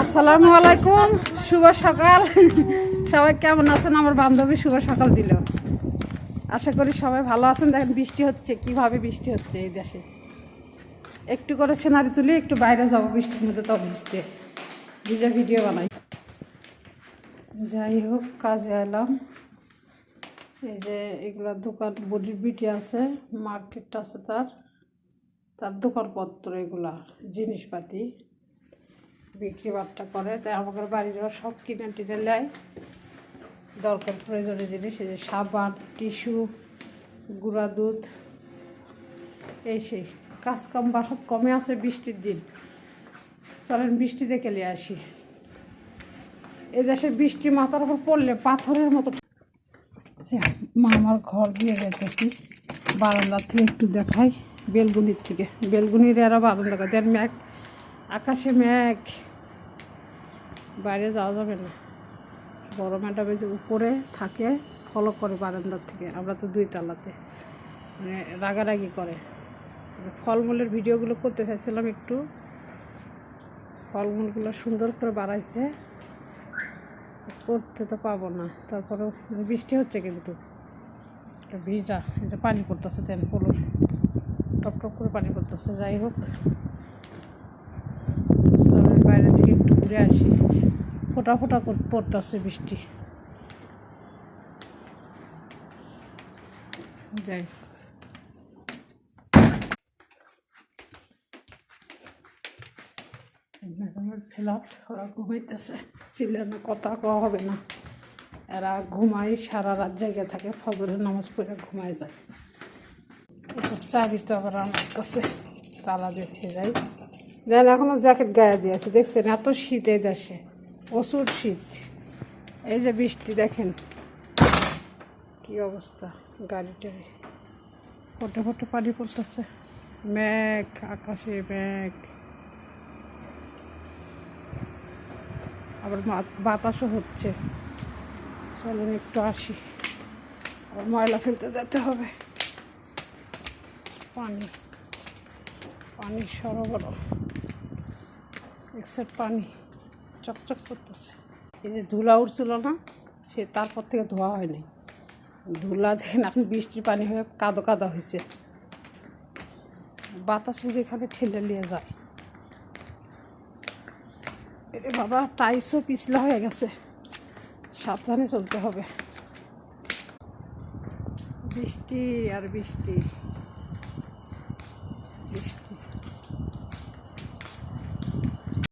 আসসালামু আলাইকুম, শুভ সকাল। সবাই কেমন আছেন? আমার বান্ধবী শুভ সকাল দিল। আশা করি সবাই ভালো আছেন। দেখেন বৃষ্টি হচ্ছে, কিভাবে বৃষ্টি হচ্ছে এই দেশে। একটু করে সিনারি তুলে একটু বাইরে যাবো বৃষ্টির মধ্যে, তো ভিজতে ভিজে ভিডিও বানাই। যাই হোক, কাজে এলাম। এই যে এগুলা দোকান, বডির বিটি আছে, মার্কেট আছে, তার দোকানপত্র, এগুলা জিনিসপাতি বিক্রি বাট্টা করে। তাই আমাদের বাড়ির সব কিনে টিনে নেয়, দরকার প্রয়োজনীয় জিনিস। এই যে সাবান, টিস্যু, গুঁড়া দুধ, এই সেই কাজকাম বাসাত কমে আছে বৃষ্টির দিন। চলেন বৃষ্টি দেখে নিয়ে আসি। এই দেশে বৃষ্টি মাথার উপর পড়লে পাথরের মতো। মা আমার ঘর দিয়ে যেতেছি, বারান্দার থেকে একটু দেখাই, বেলগুনির থেকে। বেলগুনির এরা বারান্দা করে দেন, ম্যাঘ আকাশে ম্যাঘ, বাইরে যাওয়া যাবে না। বড় ম্যাডাম যে উপরে থাকে, ফলো করে বারান্দার থেকে। আমরা তো 2 তলাতে, মানে রাগারাগি করে। ফলমূলের ভিডিওগুলো করতে চাইছিলাম একটু, ফলমূলগুলো সুন্দর করে বাড়াইছে, করতে তো পাবো না। তারপরেও বৃষ্টি হচ্ছে কিন্তু ভিজা, এই যে পানি পড়তেছে, দেন পলোর টপ টপ করে পানি পড়তেছে। যাই হোক, চলেন বাইরে থেকে একটু ঘুরে আসি। ফোটা ফোটা পড়তেছে বৃষ্টি। যাই ম্যাডামের ফ্ল্যাট, ওরা ঘুমাইতেছে, চিল্লানো কথা কওয়া হবে না। এরা ঘুমায়, সারা রাত জায়গা থাকে, ফজরের নামাজ পড়ে ঘুমায় যায়। এটা চাবি তো আবার আমার কাছে, তালা দেখতে যাই। যেন এখনও জ্যাকেট গায়ে দিয়েছে, দেখছেন এত শীত এই দেশে, প্রচুর শীত। এই যে বৃষ্টি দেখেন কি অবস্থা, গাড়ি টাড়ি ফোটে ফোটে পানি পড়তেছে, মেঘ আকাশে মেঘ, আবার বাতাসও হচ্ছে। চলুন একটু আসি, আবার ময়লা ফেলতে যেতে হবে। পানি পানির সরবরাহ, এক্সেপ্ট পানি চকচক করতেছে। এই যে ধুলা উঠছিল না, সে তারপর থেকে ধোয়া হয়নি। ধুলা দেখেন এখন বৃষ্টির পানি হয়ে কাদো কাদা হয়েছে, বাতাসে যেখানে ঠেলে নিয়ে যায়। এ বাবা, টাইসও পিছলা হয়ে গেছে, সাবধানে চলতে হবে। বৃষ্টি আর বৃষ্টি।